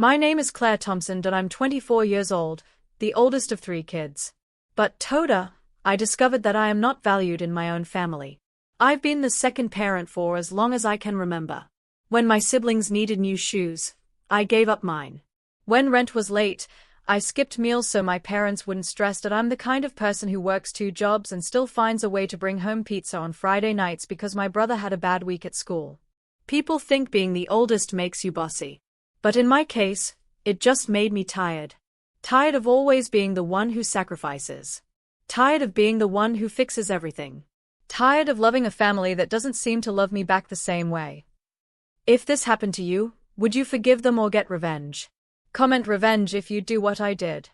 My name is Claire Thompson and I'm 24 years old, the oldest of 3 kids. But Toda, I discovered that I am not valued in my own family. I've been the second parent for as long as I can remember. When my siblings needed new shoes, I gave up mine. When rent was late, I skipped meals so my parents wouldn't stress that I'm the kind of person who works 2 jobs and still finds a way to bring home pizza on Friday nights because my brother had a bad week at school. People think being the oldest makes you bossy. But in my case, it just made me tired. Tired of always being the one who sacrifices. Tired of being the one who fixes everything. Tired of loving a family that doesn't seem to love me back the same way. If this happened to you, would you forgive them or get revenge? Comment revenge if you do what I did.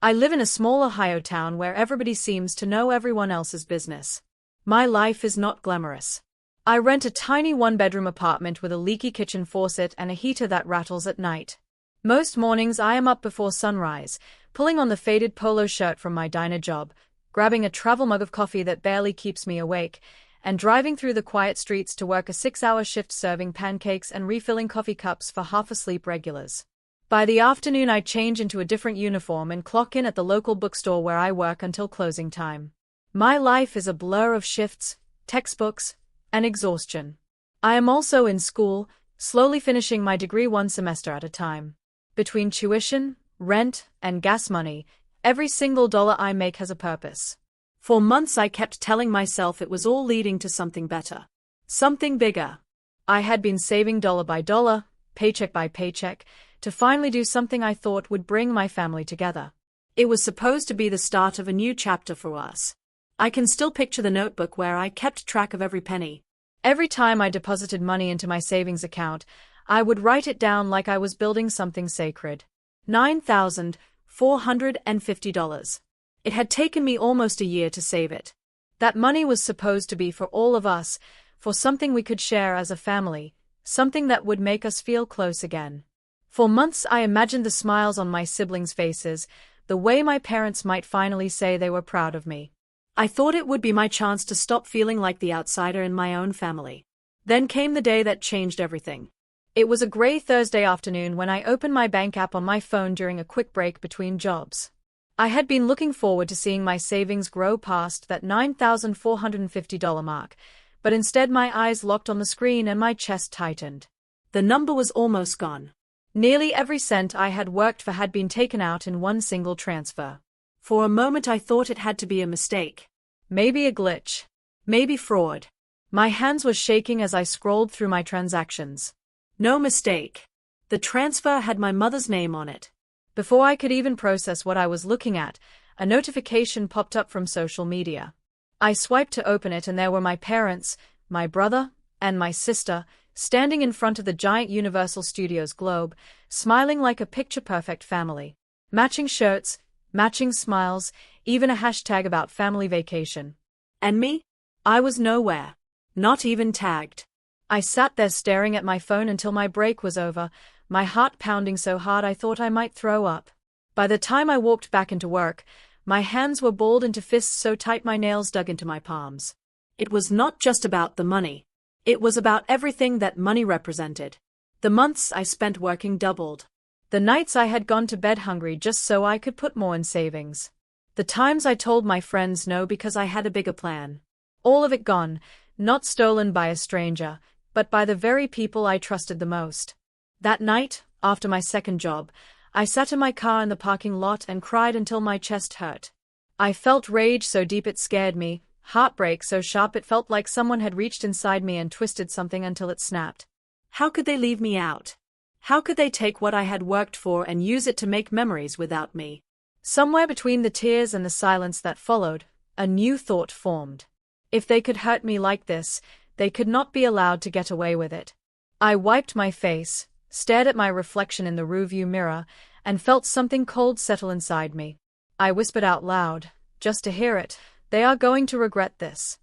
I live in a small Ohio town where everybody seems to know everyone else's business. My life is not glamorous. I rent a tiny 1-bedroom apartment with a leaky kitchen faucet and a heater that rattles at night. Most mornings I am up before sunrise, pulling on the faded polo shirt from my diner job, grabbing a travel mug of coffee that barely keeps me awake, and driving through the quiet streets to work a 6-hour shift serving pancakes and refilling coffee cups for half-asleep regulars. By the afternoon I change into a different uniform and clock in at the local bookstore where I work until closing time. My life is a blur of shifts, textbooks, and exhaustion. I am also in school, slowly finishing my degree 1 semester at a time. Between tuition, rent, and gas money, every single dollar I make has a purpose. For months I kept telling myself it was all leading to something better. Something bigger. I had been saving dollar by dollar, paycheck by paycheck, to finally do something I thought would bring my family together. It was supposed to be the start of a new chapter for us. I can still picture the notebook where I kept track of every penny. Every time I deposited money into my savings account, I would write it down like I was building something sacred. $9,450. It had taken me almost a year to save it. That money was supposed to be for all of us, for something we could share as a family, something that would make us feel close again. For months I imagined the smiles on my siblings' faces, the way my parents might finally say they were proud of me. I thought it would be my chance to stop feeling like the outsider in my own family. Then came the day that changed everything. It was a gray Thursday afternoon when I opened my bank app on my phone during a quick break between jobs. I had been looking forward to seeing my savings grow past that $9,450 mark, but instead my eyes locked on the screen and my chest tightened. The number was almost gone. Nearly every cent I had worked for had been taken out in one single transfer. For a moment I thought it had to be a mistake. Maybe a glitch. Maybe fraud. My hands were shaking as I scrolled through my transactions. No mistake. The transfer had my mother's name on it. Before I could even process what I was looking at, a notification popped up from social media. I swiped to open it and there were my parents, my brother, and my sister, standing in front of the giant Universal Studios globe, smiling like a picture-perfect family. Matching shirts, matching smiles, even a hashtag about family vacation. And me? I was nowhere. Not even tagged. I sat there staring at my phone until my break was over, my heart pounding so hard I thought I might throw up. By the time I walked back into work, my hands were balled into fists so tight my nails dug into my palms. It was not just about the money. It was about everything that money represented. The months I spent working doubled. The nights I had gone to bed hungry just so I could put more in savings. The times I told my friends no because I had a bigger plan. All of it gone, not stolen by a stranger, but by the very people I trusted the most. That night, after my second job, I sat in my car in the parking lot and cried until my chest hurt. I felt rage so deep it scared me, heartbreak so sharp it felt like someone had reached inside me and twisted something until it snapped. How could they leave me out? How could they take what I had worked for and use it to make memories without me? Somewhere between the tears and the silence that followed, a new thought formed. If they could hurt me like this, they could not be allowed to get away with it. I wiped my face, stared at my reflection in the rearview mirror, and felt something cold settle inside me. I whispered out loud, just to hear it, "They are going to regret this."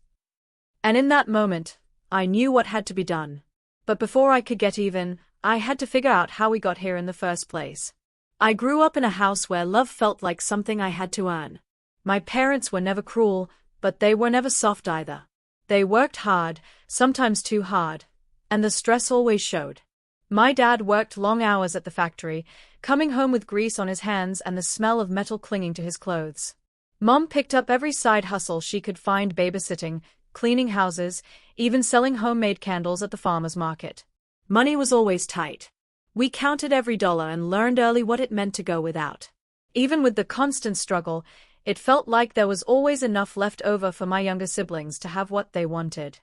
And in that moment, I knew what had to be done. But before I could get even, I had to figure out how we got here in the first place. I grew up in a house where love felt like something I had to earn. My parents were never cruel, but they were never soft either. They worked hard, sometimes too hard, and the stress always showed. My dad worked long hours at the factory, coming home with grease on his hands and the smell of metal clinging to his clothes. Mom picked up every side hustle she could find, babysitting, cleaning houses, even selling homemade candles at the farmer's market. Money was always tight. We counted every dollar and learned early what it meant to go without. Even with the constant struggle, it felt like there was always enough left over for my younger siblings to have what they wanted.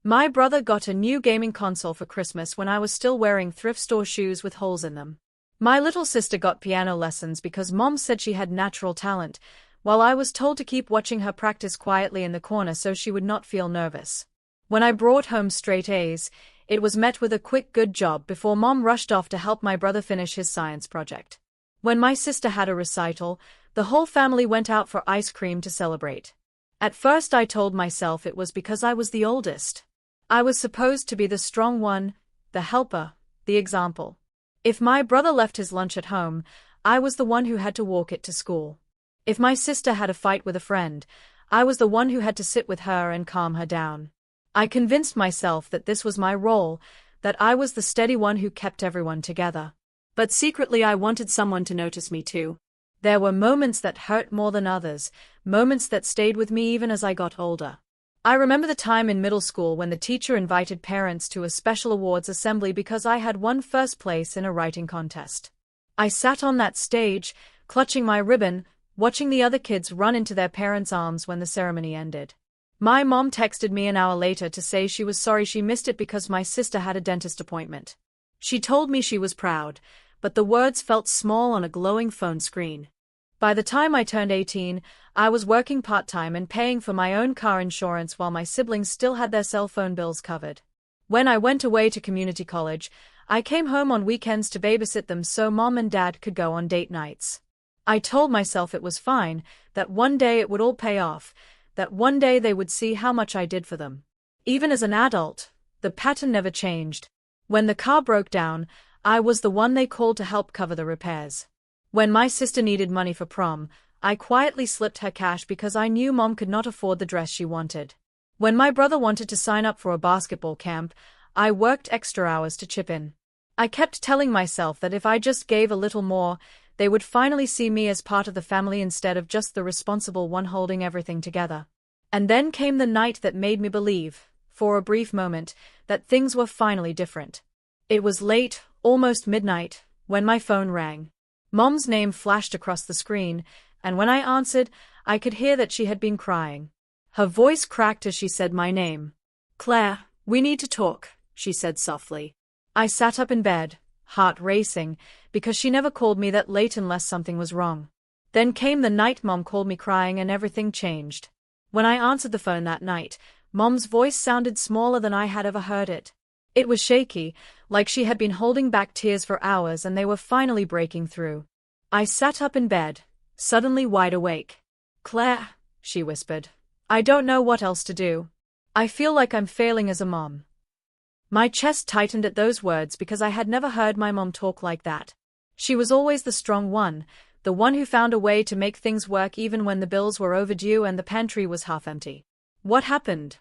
My brother got a new gaming console for Christmas when I was still wearing thrift store shoes with holes in them. My little sister got piano lessons because Mom said she had natural talent, while I was told to keep watching her practice quietly in the corner so she would not feel nervous. When I brought home straight A's, it was met with a quick good job before Mom rushed off to help my brother finish his science project. When my sister had a recital, the whole family went out for ice cream to celebrate. At first I told myself it was because I was the oldest. I was supposed to be the strong one, the helper, the example. If my brother left his lunch at home, I was the one who had to walk it to school. If my sister had a fight with a friend, I was the one who had to sit with her and calm her down. I convinced myself that this was my role, that I was the steady one who kept everyone together. But secretly I wanted someone to notice me too. There were moments that hurt more than others, moments that stayed with me even as I got older. I remember the time in middle school when the teacher invited parents to a special awards assembly because I had won first place in a writing contest. I sat on that stage, clutching my ribbon, watching the other kids run into their parents' arms when the ceremony ended. My mom texted me an hour later to say she was sorry she missed it because my sister had a dentist appointment. She told me she was proud, but the words felt small on a glowing phone screen. By the time I turned 18, I was working part-time and paying for my own car insurance while my siblings still had their cell phone bills covered. When I went away to community college, I came home on weekends to babysit them so Mom and Dad could go on date nights. I told myself it was fine, that one day it would all pay off, that one day they would see how much I did for them. Even as an adult, the pattern never changed. When the car broke down, I was the one they called to help cover the repairs. When my sister needed money for prom, I quietly slipped her cash because I knew Mom could not afford the dress she wanted. When my brother wanted to sign up for a basketball camp, I worked extra hours to chip in. I kept telling myself that if I just gave a little more, they would finally see me as part of the family instead of just the responsible one holding everything together. And then came the night that made me believe, for a brief moment, that things were finally different. It was late, almost midnight, when my phone rang. Mom's name flashed across the screen, and when I answered, I could hear that she had been crying. Her voice cracked as she said my name. "Claire, we need to talk," she said softly. I sat up in bed, heart racing, because she never called me that late unless something was wrong. Then came the night Mom called me crying and everything changed. When I answered the phone that night, Mom's voice sounded smaller than I had ever heard it. It was shaky, like she had been holding back tears for hours and they were finally breaking through. I sat up in bed, suddenly wide awake. "Claire," she whispered, "I don't know what else to do. I feel like I'm failing as a mom." My chest tightened at those words because I had never heard my mom talk like that. She was always the strong one, the one who found a way to make things work even when the bills were overdue and the pantry was half empty. "What happened?"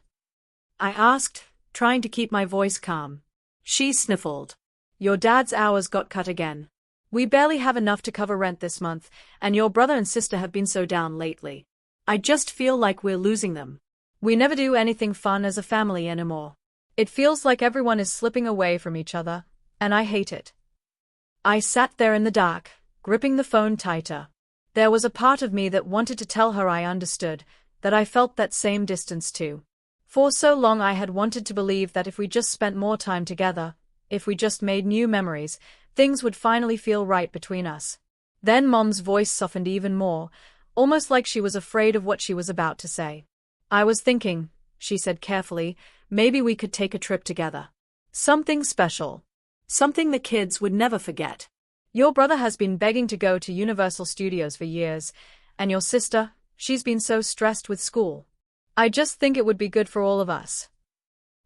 I asked, trying to keep my voice calm. She sniffled. "Your dad's hours got cut again. We barely have enough to cover rent this month, and your brother and sister have been so down lately. I just feel like we're losing them. We never do anything fun as a family anymore. It feels like everyone is slipping away from each other, and I hate it." I sat there in the dark, gripping the phone tighter. There was a part of me that wanted to tell her I understood, that I felt that same distance too. For so long I had wanted to believe that if we just spent more time together, if we just made new memories, things would finally feel right between us. Then Mom's voice softened even more, almost like she was afraid of what she was about to say. "I was thinking," she said carefully, "maybe we could take a trip together. Something special. Something the kids would never forget. Your brother has been begging to go to Universal Studios for years, and your sister, she's been so stressed with school. I just think it would be good for all of us."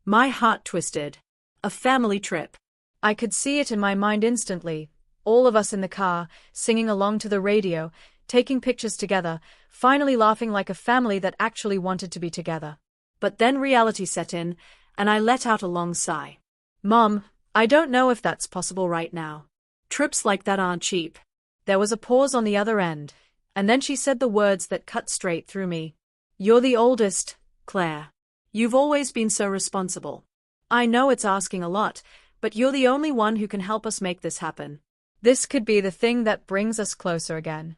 My heart twisted. A family trip. I could see it in my mind instantly, all of us in the car, singing along to the radio, taking pictures together, finally laughing like a family that actually wanted to be together. But then reality set in, and I let out a long sigh. "Mom, I don't know if that's possible right now. Trips like that aren't cheap. There was a pause on the other end, and then she said the words that cut straight through me. You're the oldest, Claire. You've always been so responsible. I know it's asking a lot, but you're the only one who can help us make this happen. This could be the thing that brings us closer again.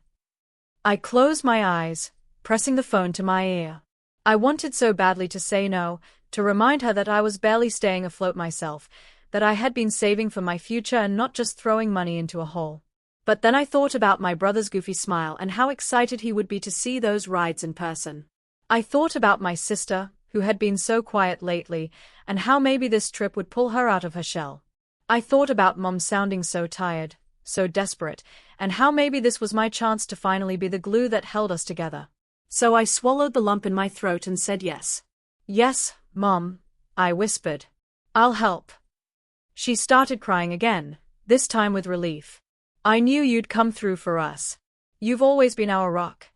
I closed my eyes, pressing the phone to my ear. I wanted so badly to say no, to remind her that I was barely staying afloat myself, that I had been saving for my future and not just throwing money into a hole. But then I thought about my brother's goofy smile and how excited he would be to see those rides in person. I thought about my sister, who had been so quiet lately, and how maybe this trip would pull her out of her shell. I thought about Mom sounding so tired, so desperate, and how maybe this was my chance to finally be the glue that held us together. So I swallowed the lump in my throat and said yes. Yes, Mom, I whispered. I'll help. She started crying again, this time with relief. I knew you'd come through for us. You've always been our rock.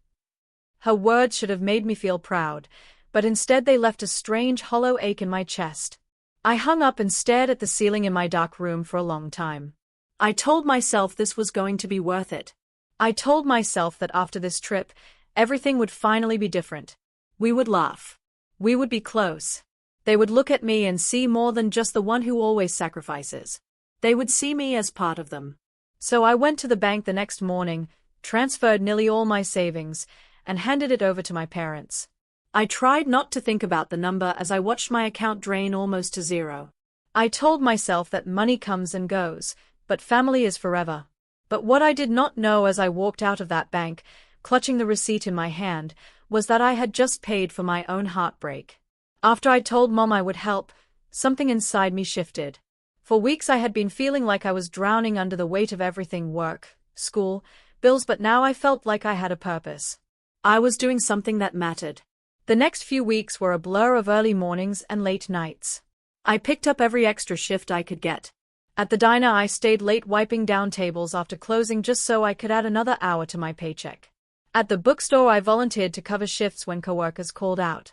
Her words should have made me feel proud, but instead they left a strange hollow ache in my chest. I hung up and stared at the ceiling in my dark room for a long time. I told myself this was going to be worth it. I told myself that after this trip, everything would finally be different. We would laugh. We would be close. They would look at me and see more than just the one who always sacrifices. They would see me as part of them. So I went to the bank the next morning, transferred nearly all my savings, and handed it over to my parents. I tried not to think about the number as I watched my account drain almost to zero. I told myself that money comes and goes, but family is forever. But what I did not know as I walked out of that bank, clutching the receipt in my hand, was that I had just paid for my own heartbreak. After I told Mom I would help, something inside me shifted. For weeks I had been feeling like I was drowning under the weight of everything: work, school, bills, but now I felt like I had a purpose. I was doing something that mattered. The next few weeks were a blur of early mornings and late nights. I picked up every extra shift I could get. At the diner I stayed late wiping down tables after closing just so I could add another hour to my paycheck. At the bookstore I volunteered to cover shifts when coworkers called out.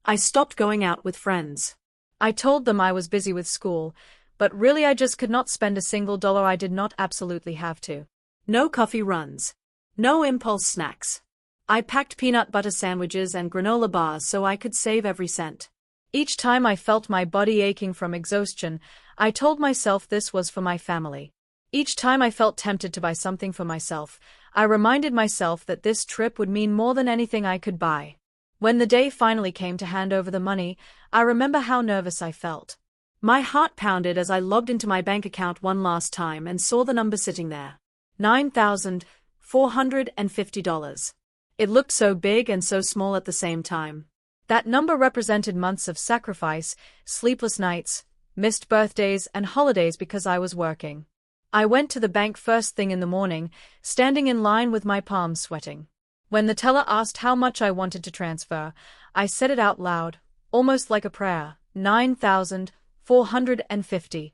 I stopped going out with friends. I told them I was busy with school, but really I just could not spend a single dollar I did not absolutely have to. No coffee runs. No impulse snacks. I packed peanut butter sandwiches and granola bars so I could save every cent. Each time I felt my body aching from exhaustion, I told myself this was for my family. Each time I felt tempted to buy something for myself, I reminded myself that this trip would mean more than anything I could buy. When the day finally came to hand over the money, I remember how nervous I felt. My heart pounded as I logged into my bank account one last time and saw the number sitting there. $9,450. It looked so big and so small at the same time. That number represented months of sacrifice, sleepless nights, missed birthdays and holidays because I was working. I went to the bank first thing in the morning, standing in line with my palms sweating. When the teller asked how much I wanted to transfer, I said it out loud, almost like a prayer, $9,450.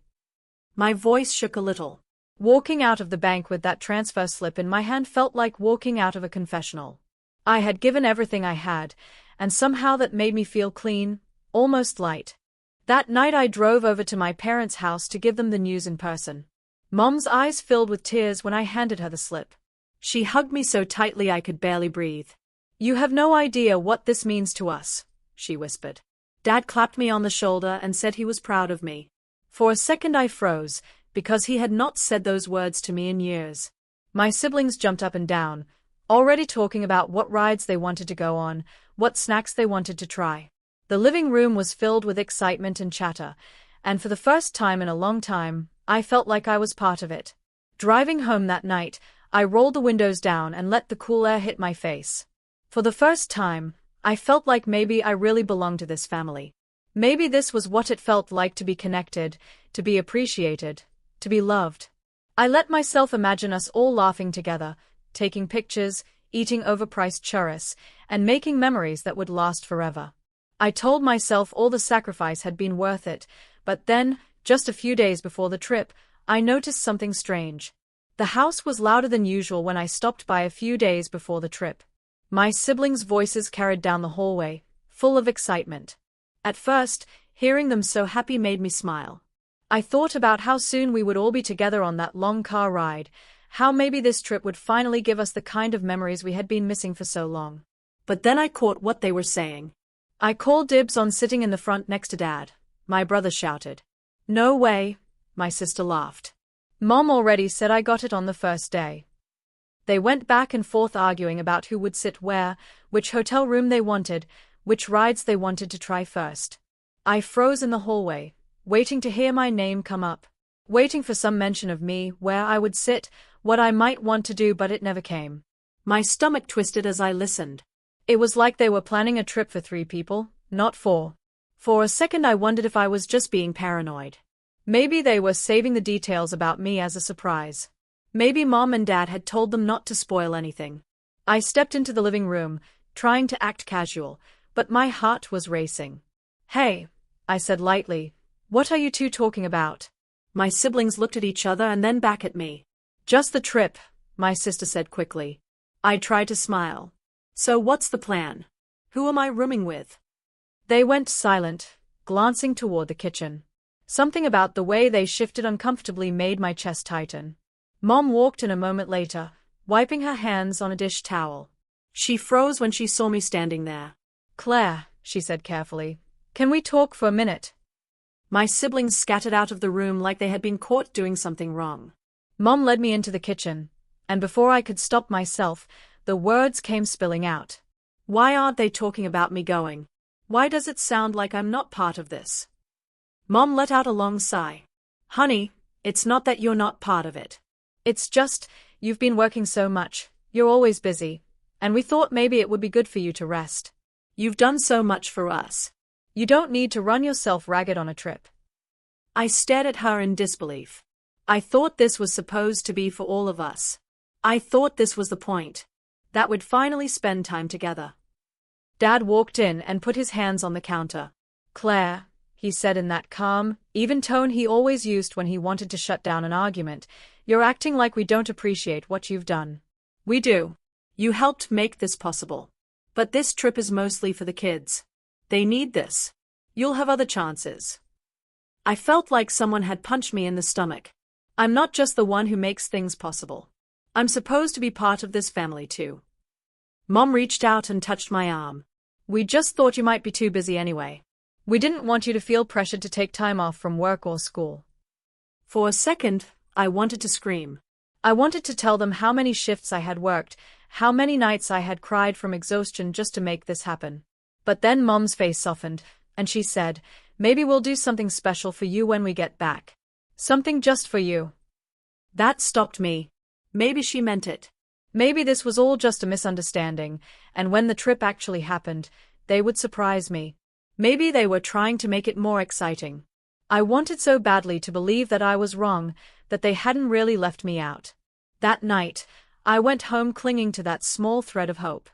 My voice shook a little. Walking out of the bank with that transfer slip in my hand felt like walking out of a confessional. I had given everything I had, and somehow that made me feel clean, almost light. That night I drove over to my parents' house to give them the news in person. Mom's eyes filled with tears when I handed her the slip. She hugged me so tightly I could barely breathe. You have no idea what this means to us, she whispered. Dad clapped me on the shoulder and said he was proud of me. For a second I froze, because he had not said those words to me in years. My siblings jumped up and down, already talking about what rides they wanted to go on, what snacks they wanted to try. The living room was filled with excitement and chatter, and for the first time in a long time, I felt like I was part of it. Driving home that night, I rolled the windows down and let the cool air hit my face. For the first time, I felt like maybe I really belonged to this family. Maybe this was what it felt like to be connected, to be appreciated, to be loved. I let myself imagine us all laughing together, taking pictures, eating overpriced churros, and making memories that would last forever. I told myself all the sacrifice had been worth it, but then, just a few days before the trip, I noticed something strange. The house was louder than usual when I stopped by a few days before the trip. My siblings' voices carried down the hallway, full of excitement. At first, hearing them so happy made me smile. I thought about how soon we would all be together on that long car ride, how maybe this trip would finally give us the kind of memories we had been missing for so long. But then I caught what they were saying. I called dibs on sitting in the front next to Dad, my brother shouted. No way, my sister laughed. Mom already said I got it on the first day. They went back and forth arguing about who would sit where, which hotel room they wanted, which rides they wanted to try first. I froze in the hallway, waiting to hear my name come up, waiting for some mention of me, where I would sit, what I might want to do, but it never came. My stomach twisted as I listened. It was like they were planning a trip for 3 people, not 4. For a second I wondered if I was just being paranoid. Maybe they were saving the details about me as a surprise. Maybe Mom and Dad had told them not to spoil anything. I stepped into the living room, trying to act casual, but my heart was racing. Hey, I said lightly, what are you two talking about? My siblings looked at each other and then back at me. Just the trip, my sister said quickly. I tried to smile. So what's the plan? Who am I rooming with? They went silent, glancing toward the kitchen. Something about the way they shifted uncomfortably made my chest tighten. Mom walked in a moment later, wiping her hands on a dish towel. She froze when she saw me standing there. Claire, she said carefully, can we talk for a minute? My siblings scattered out of the room like they had been caught doing something wrong. Mom led me into the kitchen, and before I could stop myself, the words came spilling out. Why aren't they talking about me going? Why does it sound like I'm not part of this? Mom let out a long sigh. Honey, it's not that you're not part of it. It's just, you've been working so much, you're always busy, and we thought maybe it would be good for you to rest. You've done so much for us. You don't need to run yourself ragged on a trip. I stared at her in disbelief. I thought this was supposed to be for all of us. I thought this was the point. That we'd finally spend time together. Dad walked in and put his hands on the counter. Claire, he said in that calm, even tone he always used when he wanted to shut down an argument, you're acting like we don't appreciate what you've done. We do. You helped make this possible. But this trip is mostly for the kids. They need this. You'll have other chances. I felt like someone had punched me in the stomach. I'm not just the one who makes things possible. I'm supposed to be part of this family too. Mom reached out and touched my arm. We just thought you might be too busy anyway. We didn't want you to feel pressured to take time off from work or school. For a second, I wanted to scream. I wanted to tell them how many shifts I had worked, how many nights I had cried from exhaustion just to make this happen. But then Mom's face softened, and she said, maybe we'll do something special for you when we get back. Something just for you. That stopped me. Maybe she meant it. Maybe this was all just a misunderstanding, and when the trip actually happened, they would surprise me. Maybe they were trying to make it more exciting. I wanted so badly to believe that I was wrong, that they hadn't really left me out. That night, I went home clinging to that small thread of hope.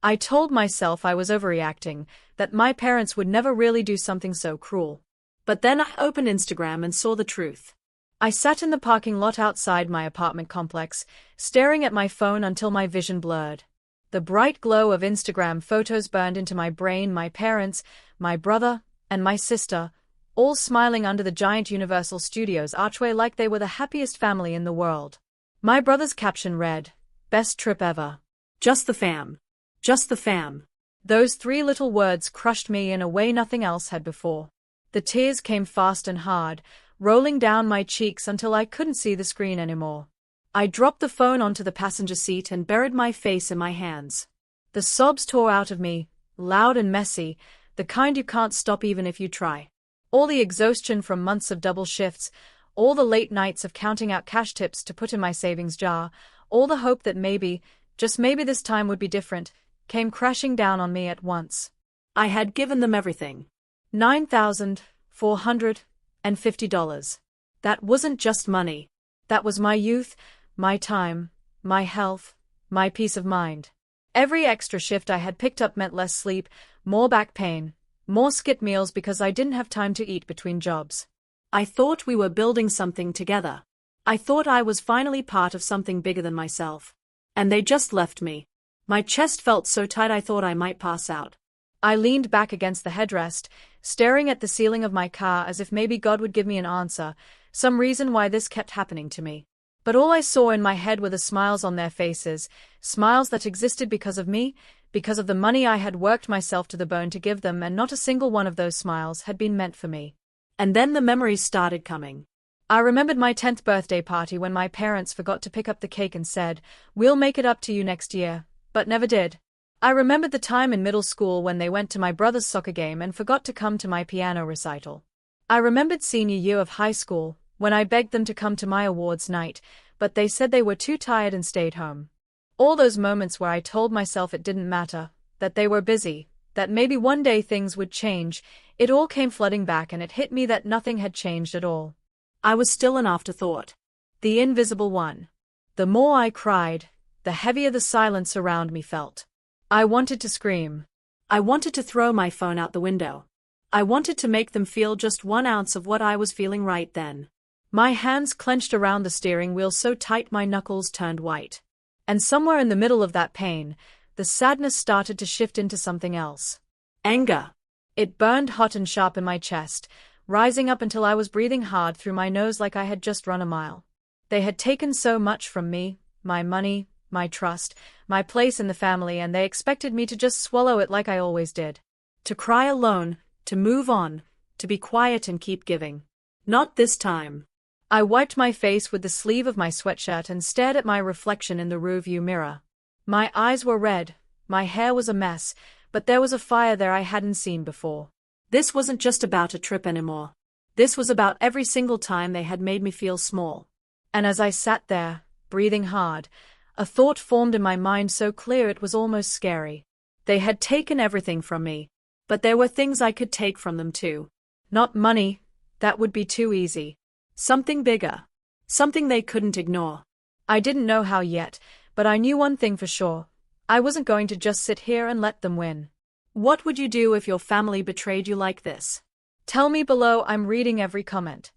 I told myself I was overreacting, that my parents would never really do something so cruel. But then I opened Instagram and saw the truth. I sat in the parking lot outside my apartment complex, staring at my phone until my vision blurred. The bright glow of Instagram photos burned into my brain, my parents, my brother, and my sister, all smiling under the giant Universal Studios archway like they were the happiest family in the world. My brother's caption read, "Best trip ever. Just the fam. Just the fam." Those 3 little words crushed me in a way nothing else had before. The tears came fast and hard, rolling down my cheeks until I couldn't see the screen anymore. I dropped the phone onto the passenger seat and buried my face in my hands. The sobs tore out of me, loud and messy, the kind you can't stop even if you try. All the exhaustion from months of double shifts, all the late nights of counting out cash tips to put in my savings jar, all the hope that maybe, just maybe this time would be different, came crashing down on me at once. I had given them everything. $9,450. That wasn't just money. That was my youth, my time, my health, my peace of mind. Every extra shift I had picked up meant less sleep, more back pain, more skip meals because I didn't have time to eat between jobs. I thought we were building something together. I thought I was finally part of something bigger than myself. And they just left me. My chest felt so tight I thought I might pass out. I leaned back against the headrest, staring at the ceiling of my car as if maybe God would give me an answer, some reason why this kept happening to me. But all I saw in my head were the smiles on their faces, smiles that existed because of me, because of the money I had worked myself to the bone to give them, and not a single one of those smiles had been meant for me. And then the memories started coming. I remembered my 10th birthday party when my parents forgot to pick up the cake and said, "We'll make it up to you next year," but never did. I remembered the time in middle school when they went to my brother's soccer game and forgot to come to my piano recital. I remembered senior year of high school, when I begged them to come to my awards night, but they said they were too tired and stayed home. All those moments where I told myself it didn't matter, that they were busy, that maybe one day things would change, it all came flooding back, and it hit me that nothing had changed at all. I was still an afterthought. The invisible one. The more I cried, the heavier the silence around me felt. I wanted to scream. I wanted to throw my phone out the window. I wanted to make them feel just 1 ounce of what I was feeling right then. My hands clenched around the steering wheel so tight my knuckles turned white. And somewhere in the middle of that pain, the sadness started to shift into something else. Anger. It burned hot and sharp in my chest, rising up until I was breathing hard through my nose like I had just run a mile. They had taken so much from me, my money, my trust, my place in the family, and they expected me to just swallow it like I always did. To cry alone, to move on, to be quiet and keep giving. Not this time. I wiped my face with the sleeve of my sweatshirt and stared at my reflection in the rearview mirror. My eyes were red, my hair was a mess, but there was a fire there I hadn't seen before. This wasn't just about a trip anymore. This was about every single time they had made me feel small. And as I sat there, breathing hard, a thought formed in my mind so clear it was almost scary. They had taken everything from me, but there were things I could take from them too. Not money, that would be too easy. Something bigger. Something they couldn't ignore. I didn't know how yet, but I knew one thing for sure. I wasn't going to just sit here and let them win. What would you do if your family betrayed you like this? Tell me below, I'm reading every comment.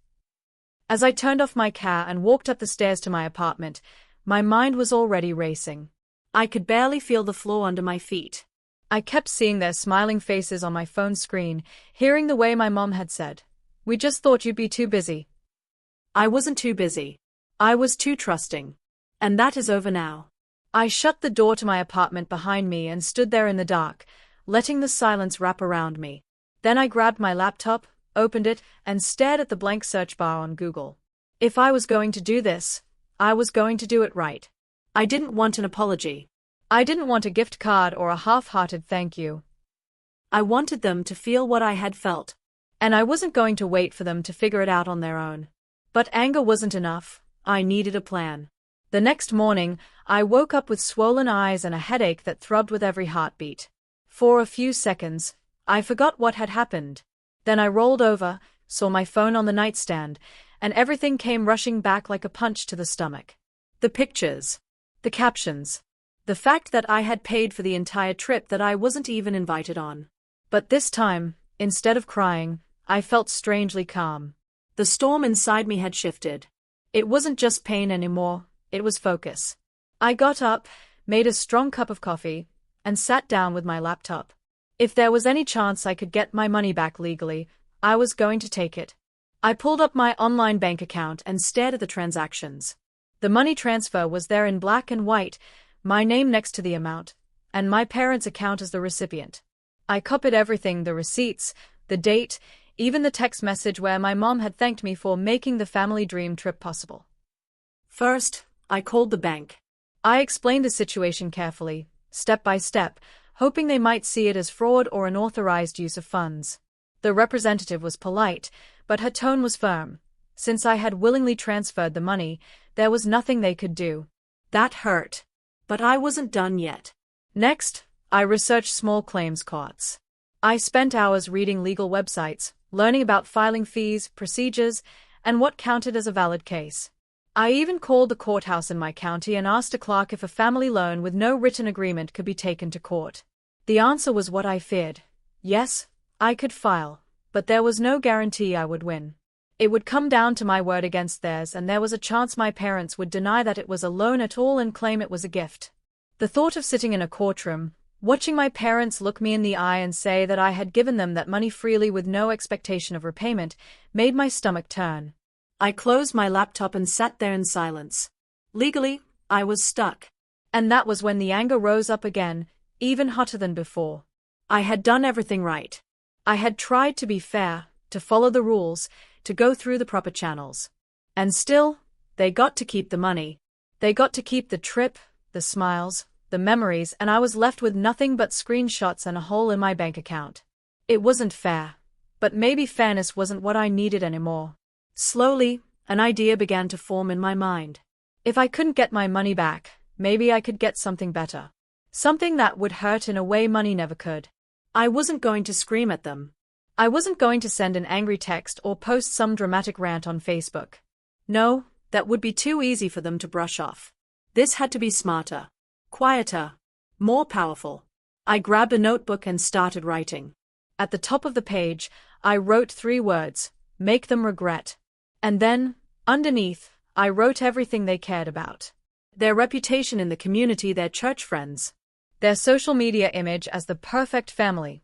As I turned off my car and walked up the stairs to my apartment, my mind was already racing. I could barely feel the floor under my feet. I kept seeing their smiling faces on my phone screen, hearing the way my mom had said, "We just thought you'd be too busy." I wasn't too busy. I was too trusting. And that is over now. I shut the door to my apartment behind me and stood there in the dark, letting the silence wrap around me. Then I grabbed my laptop, opened it, and stared at the blank search bar on Google. If I was going to do this, I was going to do it right. I didn't want an apology. I didn't want a gift card or a half-hearted thank you. I wanted them to feel what I had felt. And I wasn't going to wait for them to figure it out on their own. But anger wasn't enough. I needed a plan. The next morning, I woke up with swollen eyes and a headache that throbbed with every heartbeat. For a few seconds, I forgot what had happened. Then I rolled over, saw my phone on the nightstand, and everything came rushing back like a punch to the stomach. The pictures. The captions. The fact that I had paid for the entire trip that I wasn't even invited on. But this time, instead of crying, I felt strangely calm. The storm inside me had shifted. It wasn't just pain anymore, it was focus. I got up, made a strong cup of coffee, and sat down with my laptop. If there was any chance I could get my money back legally, I was going to take it. I pulled up my online bank account and stared at the transactions. The money transfer was there in black and white, my name next to the amount, and my parents' account as the recipient. I copied everything, the receipts, the date, even the text message where my mom had thanked me for making the family dream trip possible. First, I called the bank. I explained the situation carefully, step by step, hoping they might see it as fraud or unauthorized use of funds. The representative was polite, but her tone was firm. Since I had willingly transferred the money, there was nothing they could do. That hurt. But I wasn't done yet. Next, I researched small claims courts. I spent hours reading legal websites, learning about filing fees, procedures, and what counted as a valid case. I even called the courthouse in my county and asked a clerk if a family loan with no written agreement could be taken to court. The answer was what I feared. Yes, I could file, but there was no guarantee I would win. It would come down to my word against theirs, and there was a chance my parents would deny that it was a loan at all and claim it was a gift. The thought of sitting in a courtroom, Watching my parents look me in the eye and say that I had given them that money freely with no expectation of repayment made my stomach turn. I closed my laptop and sat there in silence. Legally, I was stuck. And that was when the anger rose up again, even hotter than before. I had done everything right. I had tried to be fair, to follow the rules, to go through the proper channels. And still, they got to keep the money. They got to keep the trip, the smiles, the memories, and I was left with nothing but screenshots and a hole in my bank account. It wasn't fair. But maybe fairness wasn't what I needed anymore. Slowly, an idea began to form in my mind. If I couldn't get my money back, maybe I could get something better. Something that would hurt in a way money never could. I wasn't going to scream at them. I wasn't going to send an angry text or post some dramatic rant on Facebook. No, that would be too easy for them to brush off. This had to be smarter, quieter, more powerful. I grabbed a notebook and started writing. At the top of the page, I wrote 3 words, make them regret. And then, underneath, I wrote everything they cared about. Their reputation in the community, their church friends. Their social media image as the perfect family.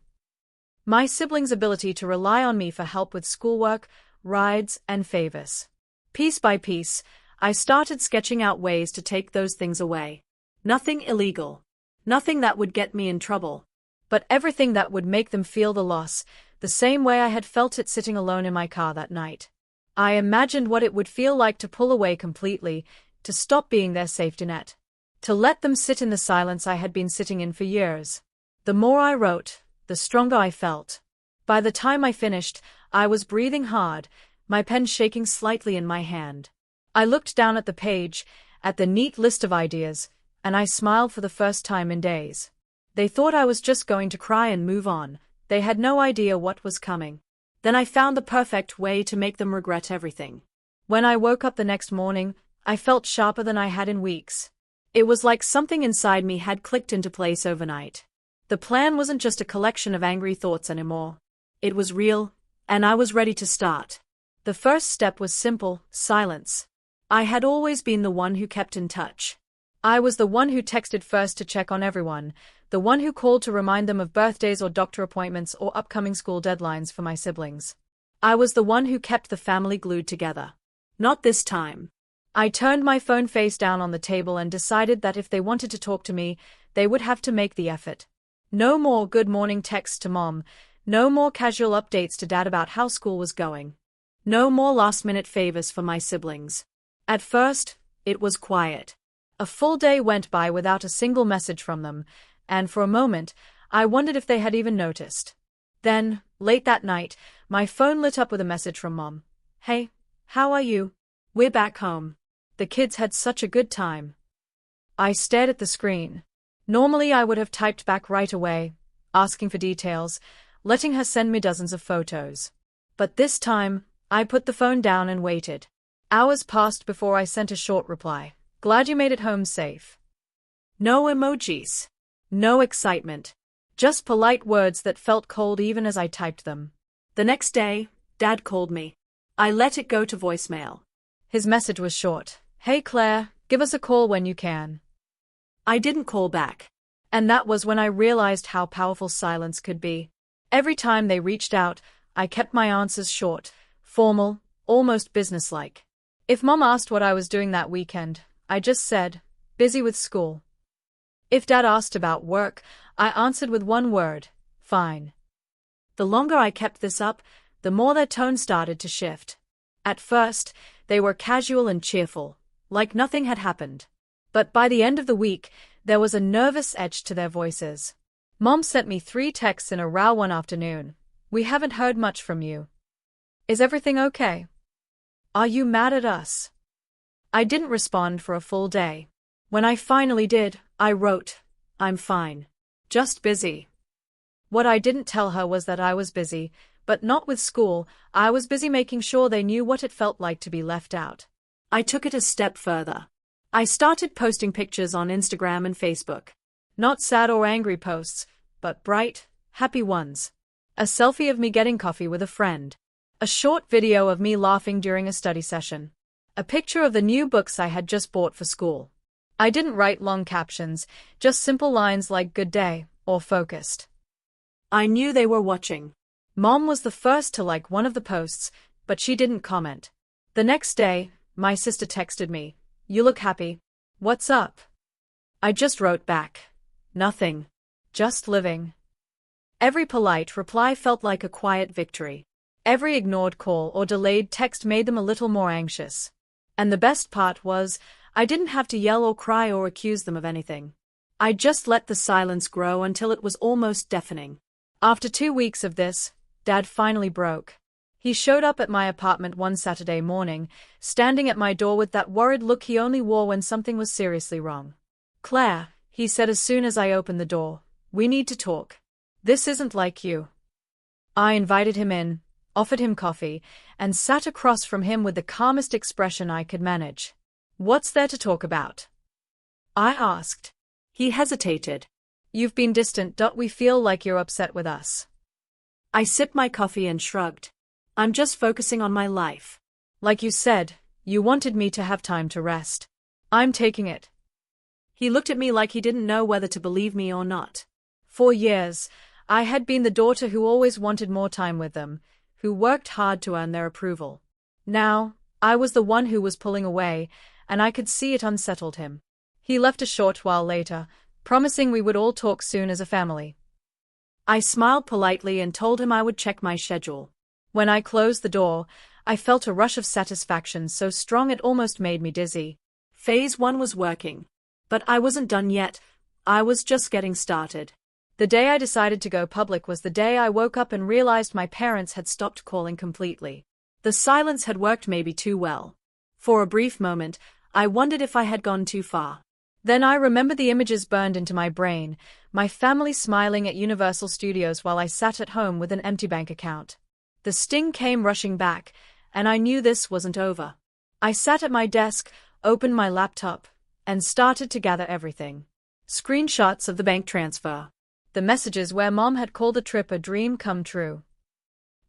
My siblings' ability to rely on me for help with schoolwork, rides, and favors. Piece by piece, I started sketching out ways to take those things away. Nothing illegal. Nothing that would get me in trouble. But everything that would make them feel the loss, the same way I had felt it sitting alone in my car that night. I imagined what it would feel like to pull away completely, to stop being their safety net. To let them sit in the silence I had been sitting in for years. The more I wrote, the stronger I felt. By the time I finished, I was breathing hard, my pen shaking slightly in my hand. I looked down at the page, at the neat list of ideas, and I smiled for the first time in days. They thought I was just going to cry and move on. They had no idea what was coming. Then I found the perfect way to make them regret everything. When I woke up the next morning, I felt sharper than I had in weeks. It was like something inside me had clicked into place overnight. The plan wasn't just a collection of angry thoughts anymore. It was real, and I was ready to start. The first step was simple, silence. I had always been the one who kept in touch. I was the one who texted first to check on everyone, the one who called to remind them of birthdays or doctor appointments or upcoming school deadlines for my siblings. I was the one who kept the family glued together. Not this time. I turned my phone face down on the table and decided that if they wanted to talk to me, they would have to make the effort. No more good morning texts to mom, no more casual updates to dad about how school was going. No more last-minute favors for my siblings. At first, it was quiet. A full day went by without a single message from them, and for a moment, I wondered if they had even noticed. Then, late that night, my phone lit up with a message from Mom. "Hey, how are you? We're back home. The kids had such a good time." I stared at the screen. Normally I would have typed back right away, asking for details, letting her send me dozens of photos. But this time, I put the phone down and waited. Hours passed before I sent a short reply. "Glad you made it home safe." No emojis. No excitement. Just polite words that felt cold even as I typed them. The next day, Dad called me. I let it go to voicemail. His message was short. "Hey Claire, give us a call when you can." I didn't call back. And that was when I realized how powerful silence could be. Every time they reached out, I kept my answers short, formal, almost businesslike. If Mom asked what I was doing that weekend, I just said, "Busy with school." If Dad asked about work, I answered with one word, "Fine." The longer I kept this up, the more their tone started to shift. At first, they were casual and cheerful, like nothing had happened. But by the end of the week, there was a nervous edge to their voices. Mom sent me 3 texts in a row one afternoon. "We haven't heard much from you. Is everything okay? Are you mad at us?" I didn't respond for a full day. When I finally did, I wrote, "I'm fine. Just busy." What I didn't tell her was that I was busy, but not with school. I was busy making sure they knew what it felt like to be left out. I took it a step further. I started posting pictures on Instagram and Facebook. Not sad or angry posts, but bright, happy ones. A selfie of me getting coffee with a friend. A short video of me laughing during a study session. A picture of the new books I had just bought for school. I didn't write long captions, just simple lines like "Good day," or focused. I knew they were watching. Mom was the first to like one of the posts, but she didn't comment. The next day, my sister texted me, "You look happy. What's up?" I just wrote back, "Nothing. Just living." Every polite reply felt like a quiet victory. Every ignored call or delayed text made them a little more anxious. And the best part was, I didn't have to yell or cry or accuse them of anything. I just let the silence grow until it was almost deafening. After 2 weeks of this, Dad finally broke. He showed up at my apartment one Saturday morning, standing at my door with that worried look he only wore when something was seriously wrong. "Claire," he said as soon as I opened the door, "we need to talk. This isn't like you." I invited him in, offered him coffee, and sat across from him with the calmest expression I could manage. "What's there to talk about?" I asked. He hesitated. "You've been distant. Don't we feel like you're upset with us?" I sipped my coffee and shrugged. "I'm just focusing on my life." "Like you said, you wanted me to have time to rest. I'm taking it." He looked at me like he didn't know whether to believe me or not. For years, I had been the daughter who always wanted more time with them, who worked hard to earn their approval. Now, I was the one who was pulling away, and I could see it unsettled him. He left a short while later, promising we would all talk soon as a family. I smiled politely and told him I would check my schedule. When I closed the door, I felt a rush of satisfaction so strong it almost made me dizzy. Phase 1 was working. But I wasn't done yet. I was just getting started. The day I decided to go public was the day I woke up and realized my parents had stopped calling completely. The silence had worked maybe too well. For a brief moment, I wondered if I had gone too far. Then I remembered the images burned into my brain, my family smiling at Universal Studios while I sat at home with an empty bank account. The sting came rushing back, and I knew this wasn't over. I sat at my desk, opened my laptop, and started to gather everything. Screenshots of the bank transfer. The messages where Mom had called the trip a dream come true.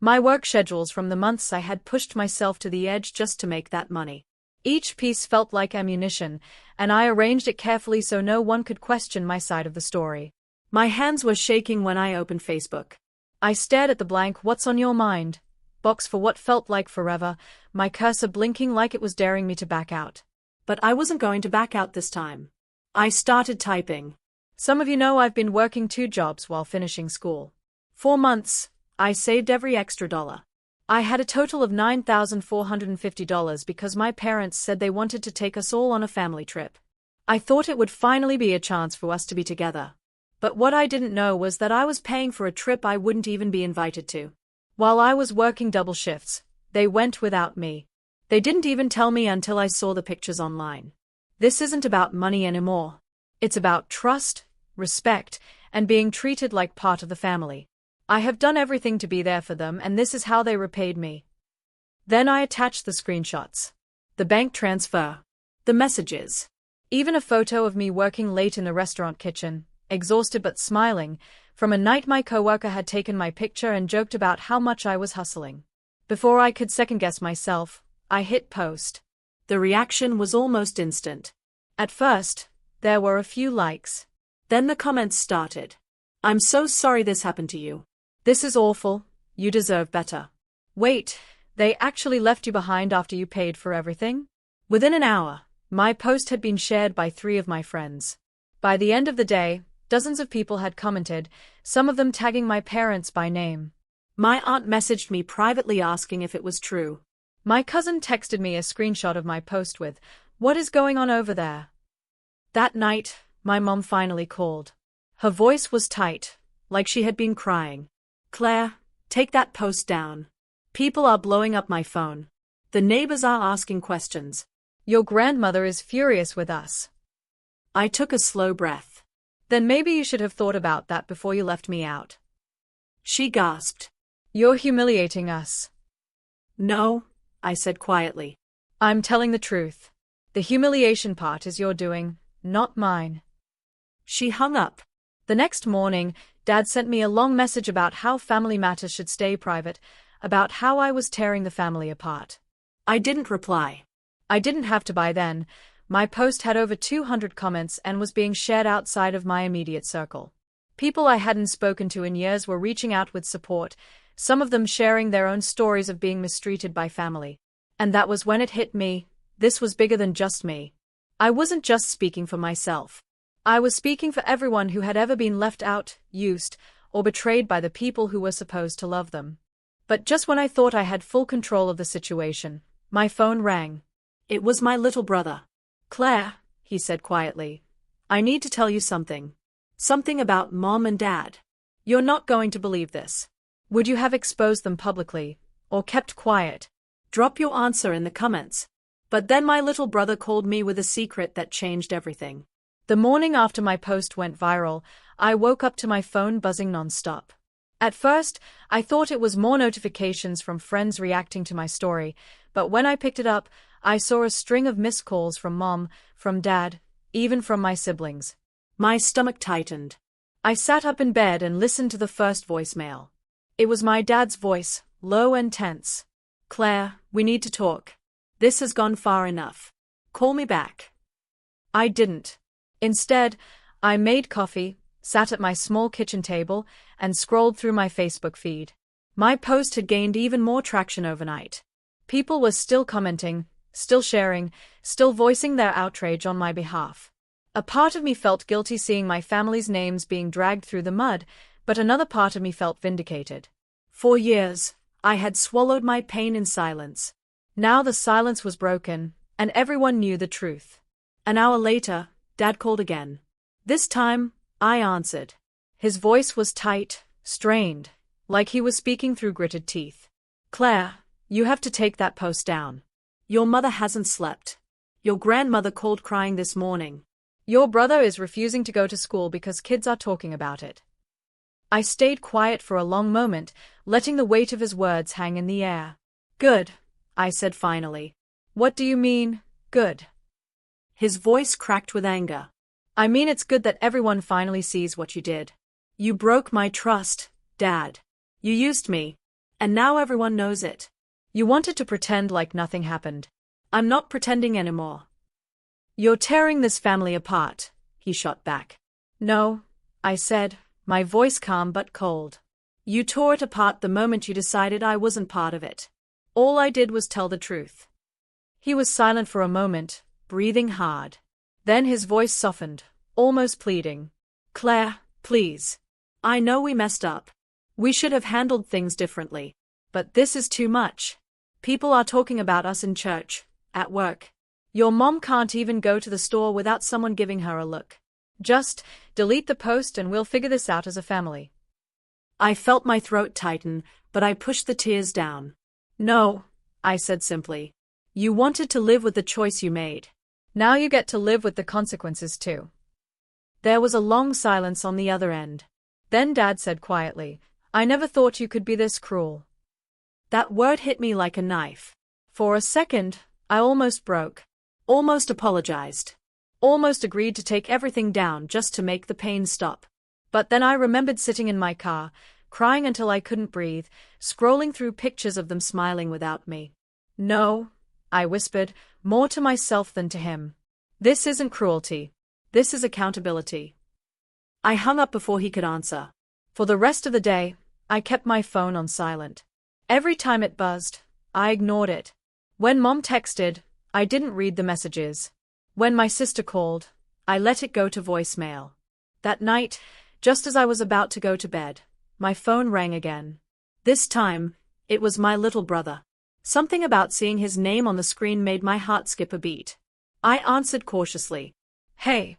My work schedules from the months I had pushed myself to the edge just to make that money. Each piece felt like ammunition, and I arranged it carefully so no one could question my side of the story. My hands were shaking when I opened Facebook. I stared at the blank "What's on your mind?" box for what felt like forever, my cursor blinking like it was daring me to back out. But I wasn't going to back out this time. I started typing. "Some of you know I've been working 2 jobs while finishing school. 4 months, I saved every extra dollar. I had a total of $9,450 because my parents said they wanted to take us all on a family trip. I thought it would finally be a chance for us to be together. But what I didn't know was that I was paying for a trip I wouldn't even be invited to. While I was working double shifts, they went without me. They didn't even tell me until I saw the pictures online. This isn't about money anymore. It's about trust, respect, and being treated like part of the family. I have done everything to be there for them, and this is how they repaid me." Then I attached the screenshots. The bank transfer. The messages. Even a photo of me working late in the restaurant kitchen, exhausted but smiling, from a night my coworker had taken my picture and joked about how much I was hustling. Before I could second-guess myself, I hit post. The reaction was almost instant. At first, there were a few likes. Then the comments started. "I'm so sorry this happened to you. This is awful. You deserve better. Wait, they actually left you behind after you paid for everything?" Within an hour, my post had been shared by 3 of my friends. By the end of the day, dozens of people had commented, some of them tagging my parents by name. My aunt messaged me privately asking if it was true. My cousin texted me a screenshot of my post with, "What is going on over there?" That night, my mom finally called. Her voice was tight, like she had been crying. "Claire, take that post down. People are blowing up my phone. The neighbors are asking questions." "Your grandmother is furious with us." I took a slow breath. "Then maybe you should have thought about that before you left me out." She gasped. "You're humiliating us." "No," I said quietly. "I'm telling the truth. The humiliation part is your doing, not mine." She hung up. The next morning, Dad sent me a long message about how family matters should stay private, about how I was tearing the family apart. I didn't reply. I didn't have to by then. My post had over 200 comments and was being shared outside of my immediate circle. People I hadn't spoken to in years were reaching out with support, some of them sharing their own stories of being mistreated by family. And that was when it hit me, this was bigger than just me. I wasn't just speaking for myself. I was speaking for everyone who had ever been left out, used, or betrayed by the people who were supposed to love them. But just when I thought I had full control of the situation, my phone rang. It was my little brother. "Claire," he said quietly, "I need to tell you something. Something about Mom and Dad. You're not going to believe this. Would you have exposed them publicly, or kept quiet? Drop your answer in the comments." But then my little brother called me with a secret that changed everything. The morning after my post went viral, I woke up to my phone buzzing nonstop. At first, I thought it was more notifications from friends reacting to my story, but when I picked it up, I saw a string of missed calls from Mom, from Dad, even from my siblings. My stomach tightened. I sat up in bed and listened to the first voicemail. It was my dad's voice, low and tense. "Claire, we need to talk. This has gone far enough. Call me back." I didn't. Instead, I made coffee, sat at my small kitchen table, and scrolled through my Facebook feed. My post had gained even more traction overnight. People were still commenting, still sharing, still voicing their outrage on my behalf. A part of me felt guilty seeing my family's names being dragged through the mud, but another part of me felt vindicated. For years, I had swallowed my pain in silence. Now the silence was broken, and everyone knew the truth. An hour later, Dad called again. This time, I answered. His voice was tight, strained, like he was speaking through gritted teeth. "Claire, you have to take that post down. Your mother hasn't slept. Your grandmother called crying this morning. Your brother is refusing to go to school because kids are talking about it." I stayed quiet for a long moment, letting the weight of his words hang in the air. "Good," I said finally. "What do you mean, good?" His voice cracked with anger. "I mean it's good that everyone finally sees what you did. You broke my trust, Dad. You used me. And now everyone knows it. You wanted to pretend like nothing happened. I'm not pretending anymore." "You're tearing this family apart," he shot back. "No," I said, my voice calm but cold. "You tore it apart the moment you decided I wasn't part of it. All I did was tell the truth." He was silent for a moment, breathing hard. Then his voice softened, almost pleading. "Claire, please. I know we messed up. We should have handled things differently. But this is too much. People are talking about us in church, at work. Your mom can't even go to the store without someone giving her a look. Just delete the post and we'll figure this out as a family." I felt my throat tighten, but I pushed the tears down. "No," I said simply. "You wanted to live with the choice you made. Now you get to live with the consequences too." There was a long silence on the other end. Then Dad said quietly, "I never thought you could be this cruel." That word hit me like a knife. For a second, I almost broke. Almost apologized. Almost agreed to take everything down just to make the pain stop. But then I remembered sitting in my car, crying until I couldn't breathe, scrolling through pictures of them smiling without me. "No," I whispered, more to myself than to him. "This isn't cruelty. This is accountability." I hung up before he could answer. For the rest of the day, I kept my phone on silent. Every time it buzzed, I ignored it. When Mom texted, I didn't read the messages. When my sister called, I let it go to voicemail. That night, just as I was about to go to bed, my phone rang again. This time, it was my little brother. Something about seeing his name on the screen made my heart skip a beat. I answered cautiously. "Hey."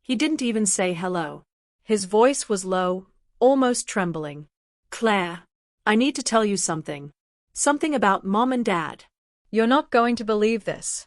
He didn't even say hello. His voice was low, almost trembling. "Claire, I need to tell you something. Something about Mom and Dad." "You're not going to believe this."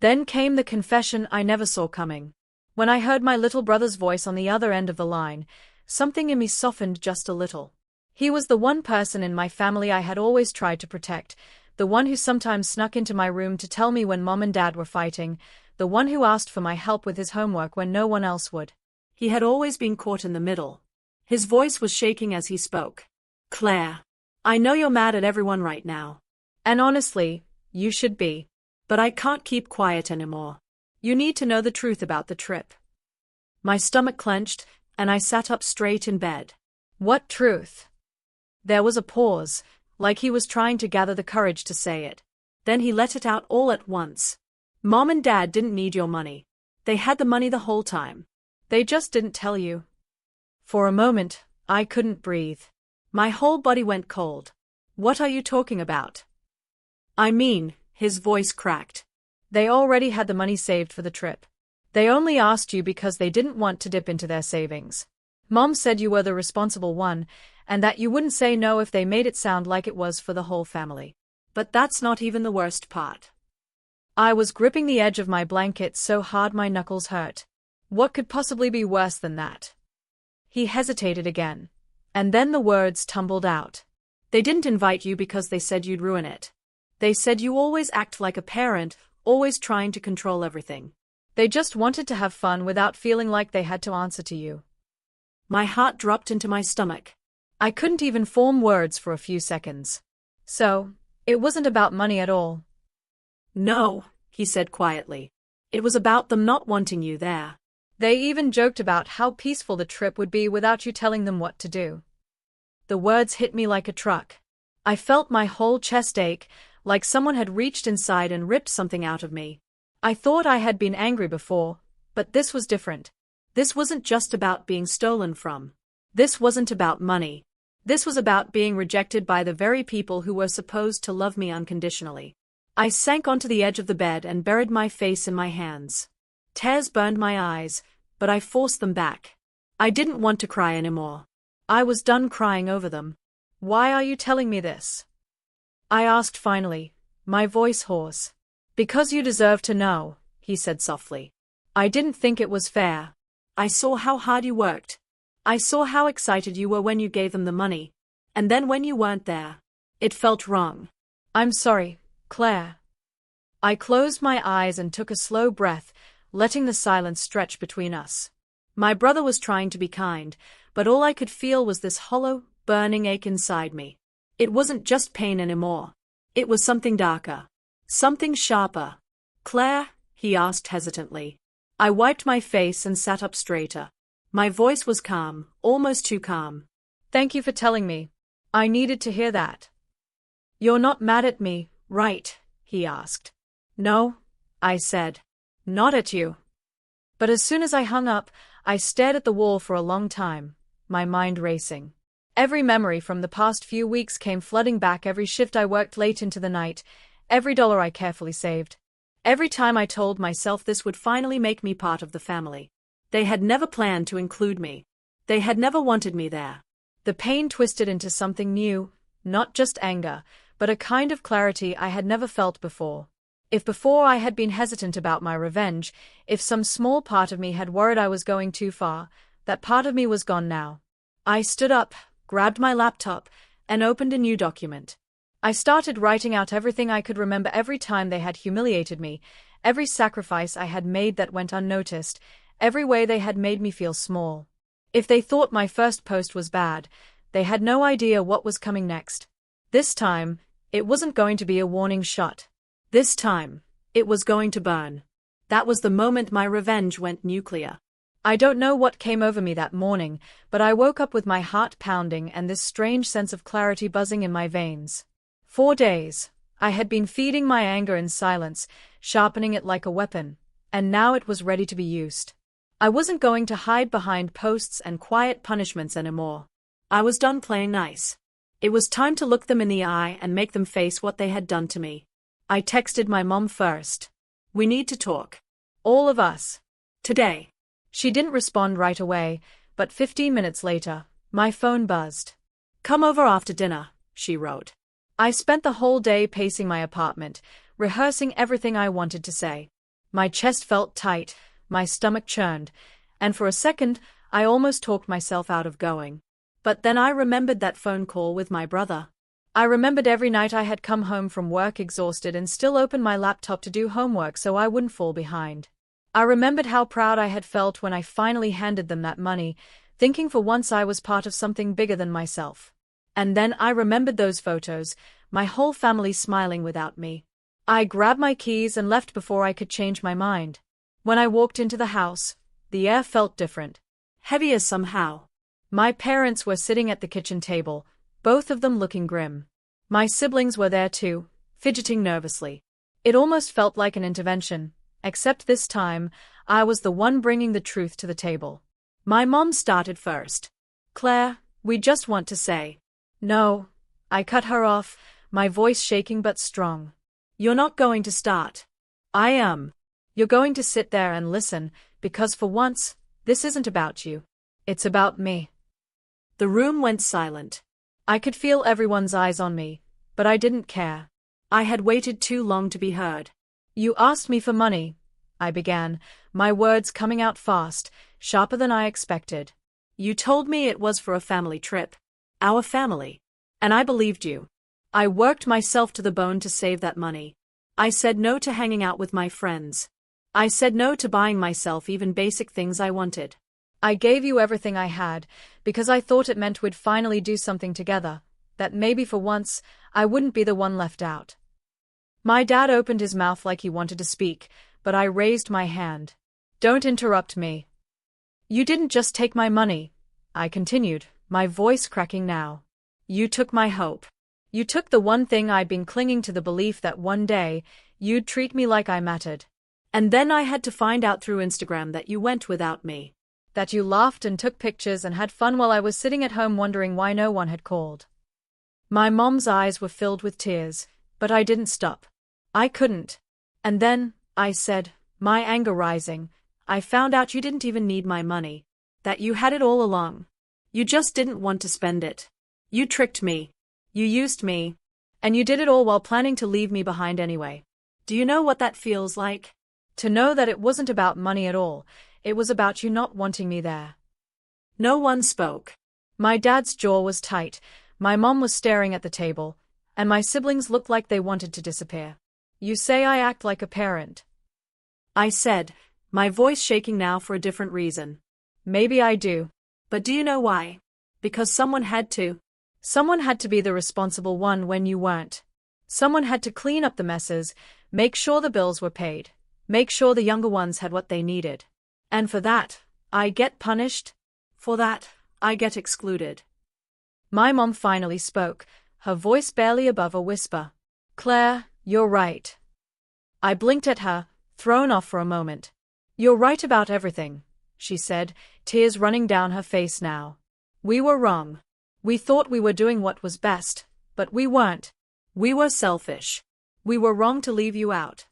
Then came the confession I never saw coming. When I heard my little brother's voice on the other end of the line, something in me softened just a little. He was the one person in my family I had always tried to protect, the one who sometimes snuck into my room to tell me when Mom and Dad were fighting, the one who asked for my help with his homework when no one else would. He had always been caught in the middle. His voice was shaking as he spoke. "Claire, I know you're mad at everyone right now. And honestly, you should be. But I can't keep quiet anymore. You need to know the truth about the trip." My stomach clenched, and I sat up straight in bed. What truth? There was a pause, like he was trying to gather the courage to say it. Then he let it out all at once. Mom and Dad didn't need your money. They had the money the whole time. They just didn't tell you. For a moment, I couldn't breathe. My whole body went cold. What are you talking about? I mean, his voice cracked. They already had the money saved for the trip. They only asked you because they didn't want to dip into their savings. Mom said you were the responsible one, and that you wouldn't say no if they made it sound like it was for the whole family. But that's not even the worst part. I was gripping the edge of my blanket so hard my knuckles hurt. What could possibly be worse than that? He hesitated again. And then the words tumbled out. They didn't invite you because they said you'd ruin it. They said you always act like a parent, always trying to control everything. They just wanted to have fun without feeling like they had to answer to you. My heart dropped into my stomach. I couldn't even form words for a few seconds. So, it wasn't about money at all. No, he said quietly. It was about them not wanting you there. They even joked about how peaceful the trip would be without you telling them what to do. The words hit me like a truck. I felt my whole chest ache, like someone had reached inside and ripped something out of me. I thought I had been angry before, but this was different. This wasn't just about being stolen from. This wasn't about money. This was about being rejected by the very people who were supposed to love me unconditionally. I sank onto the edge of the bed and buried my face in my hands. Tears burned my eyes, but I forced them back. I didn't want to cry anymore. I was done crying over them. Why are you telling me this? I asked finally, my voice hoarse. Because you deserve to know, he said softly. I didn't think it was fair. I saw how hard you worked. I saw how excited you were when you gave them the money. And then when you weren't there, it felt wrong. I'm sorry, Claire. I closed my eyes and took a slow breath, letting the silence stretch between us. My brother was trying to be kind, but all I could feel was this hollow, burning ache inside me. It wasn't just pain anymore. It was something darker. Something sharper. Claire? He asked hesitantly. I wiped my face and sat up straighter. My voice was calm, almost too calm. Thank you for telling me. I needed to hear that. You're not mad at me, right? He asked. No, I said. Not at you. But as soon as I hung up, I stared at the wall for a long time, my mind racing. Every memory from the past few weeks came flooding back, every shift I worked late into the night, every dollar I carefully saved. Every time I told myself this would finally make me part of the family. They had never planned to include me. They had never wanted me there. The pain twisted into something new, not just anger, but a kind of clarity I had never felt before. If before I had been hesitant about my revenge, if some small part of me had worried I was going too far, that part of me was gone now. I stood up, grabbed my laptop, and opened a new document. I started writing out everything I could remember, every time they had humiliated me, every sacrifice I had made that went unnoticed, every way they had made me feel small. If they thought my first post was bad, they had no idea what was coming next. This time, it wasn't going to be a warning shot. This time, it was going to burn. That was the moment my revenge went nuclear. I don't know what came over me that morning, but I woke up with my heart pounding and this strange sense of clarity buzzing in my veins. 4 days, I had been feeding my anger in silence, sharpening it like a weapon, and now it was ready to be used. I wasn't going to hide behind posts and quiet punishments anymore. I was done playing nice. It was time to look them in the eye and make them face what they had done to me. I texted my mom first. We need to talk. All of us. Today. She didn't respond right away, but 15 minutes later, my phone buzzed. Come over after dinner, she wrote. I spent the whole day pacing my apartment, rehearsing everything I wanted to say. My chest felt tight, my stomach churned, and for a second, I almost talked myself out of going. But then I remembered that phone call with my brother. I remembered every night I had come home from work exhausted and still opened my laptop to do homework so I wouldn't fall behind. I remembered how proud I had felt when I finally handed them that money, thinking for once I was part of something bigger than myself. And then I remembered those photos, my whole family smiling without me. I grabbed my keys and left before I could change my mind. When I walked into the house, the air felt different. heavier somehow. My parents were sitting at the kitchen table, both of them looking grim. My siblings were there too, fidgeting nervously. It almost felt like an intervention, except this time, I was the one bringing the truth to the table. My mom started first. "Claire, we just want to say." "No," I cut her off, my voice shaking but strong. "You're not going to start." "I am. You're going to sit there and listen, because for once, this isn't about you. It's about me." The room went silent. I could feel everyone's eyes on me, but I didn't care. I had waited too long to be heard. "You asked me for money," I began, my words coming out fast, sharper than I expected. "You told me it was for a family trip. Our family. And I believed you. I worked myself to the bone to save that money. I said no to hanging out with my friends. I said no to buying myself even basic things I wanted. I gave you everything I had, because I thought it meant we'd finally do something together, that maybe for once, I wouldn't be the one left out." My dad opened his mouth like he wanted to speak, but I raised my hand. "Don't interrupt me." "You didn't just take my money," I continued, my voice cracking now. "You took my hope. You took the one thing I'd been clinging to, the belief that one day, you'd treat me like I mattered. And then I had to find out through Instagram that you went without me. That you laughed and took pictures and had fun while I was sitting at home wondering why no one had called." My mom's eyes were filled with tears, but I didn't stop. I couldn't. "And then," I said, my anger rising, "I found out you didn't even need my money. That you had it all along. You just didn't want to spend it. You tricked me. You used me. And you did it all while planning to leave me behind anyway. Do you know what that feels like? To know that it wasn't about money at all, it was about you not wanting me there." No one spoke. My dad's jaw was tight, my mom was staring at the table, and my siblings looked like they wanted to disappear. "You say I act like a parent," I said, my voice shaking now for a different reason. "Maybe I do. But do you know why? Because someone had to. Someone had to be the responsible one when you weren't. Someone had to clean up the messes, make sure the bills were paid, make sure the younger ones had what they needed. And for that, I get punished. For that, I get excluded." My mom finally spoke, her voice barely above a whisper. "Claire, you're right." I blinked at her, thrown off for a moment. "You're right about everything," she said, tears running down her face now. "We were wrong. We thought we were doing what was best, but we weren't. We were selfish. We were wrong to leave you out."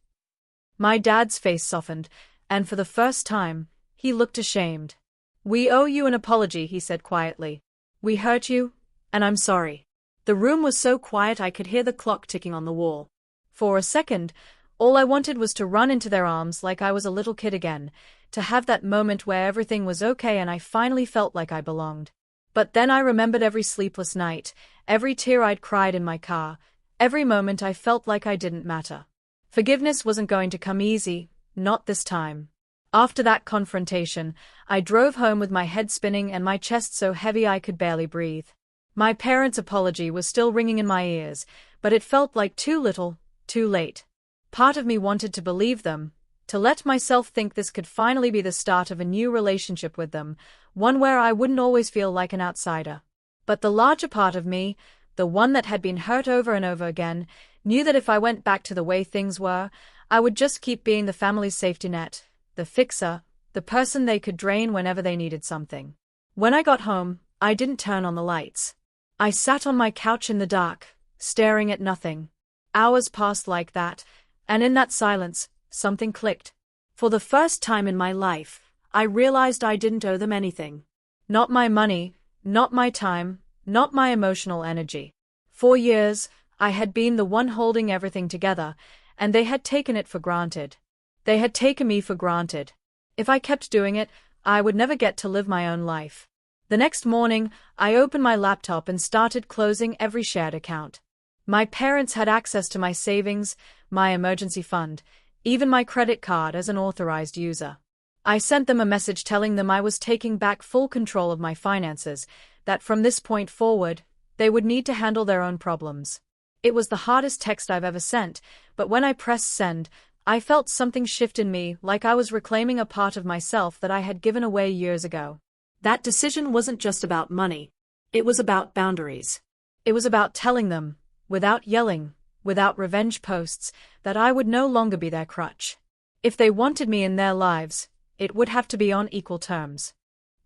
My dad's face softened, and for the first time, he looked ashamed. "We owe you an apology," he said quietly. "We hurt you, and I'm sorry." The room was so quiet I could hear the clock ticking on the wall. For a second, all I wanted was to run into their arms like I was a little kid again, to have that moment where everything was okay and I finally felt like I belonged. But then I remembered every sleepless night, every tear I'd cried in my car, every moment I felt like I didn't matter. Forgiveness wasn't going to come easy, not this time. After that confrontation, I drove home with my head spinning and my chest so heavy I could barely breathe. My parents' apology was still ringing in my ears, but it felt like too little, too late. Part of me wanted to believe them, to let myself think this could finally be the start of a new relationship with them, one where I wouldn't always feel like an outsider. But the larger part of me, the one that had been hurt over and over again, knew that if I went back to the way things were, I would just keep being the family's safety net, the fixer, the person they could drain whenever they needed something. When I got home, I didn't turn on the lights. I sat on my couch in the dark, staring at nothing. Hours passed like that, and in that silence, something clicked. For the first time in my life, I realized I didn't owe them anything. Not my money, not my time, not my emotional energy. For years, I had been the one holding everything together, and they had taken it for granted. They had taken me for granted. If I kept doing it, I would never get to live my own life. The next morning, I opened my laptop and started closing every shared account. My parents had access to my savings, my emergency fund, even my credit card as an authorized user. I sent them a message telling them I was taking back full control of my finances, that from this point forward, they would need to handle their own problems. It was the hardest text I've ever sent, but when I pressed send, I felt something shift in me, like I was reclaiming a part of myself that I had given away years ago. That decision wasn't just about money. It was about boundaries. It was about telling them, without yelling, without revenge posts, that I would no longer be their crutch. If they wanted me in their lives, it would have to be on equal terms.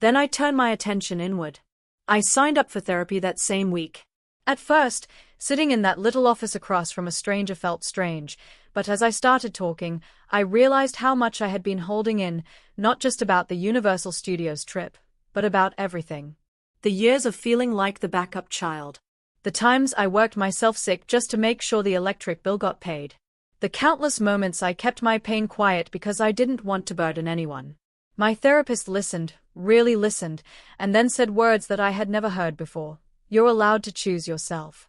Then I turned my attention inward. I signed up for therapy that same week. At first, sitting in that little office across from a stranger felt strange, but as I started talking, I realized how much I had been holding in, not just about the Universal Studios trip, but about everything. The years of feeling like the backup child. The times I worked myself sick just to make sure the electric bill got paid. The countless moments I kept my pain quiet because I didn't want to burden anyone. My therapist listened, really listened, and then said words that I had never heard before. You're allowed to choose yourself.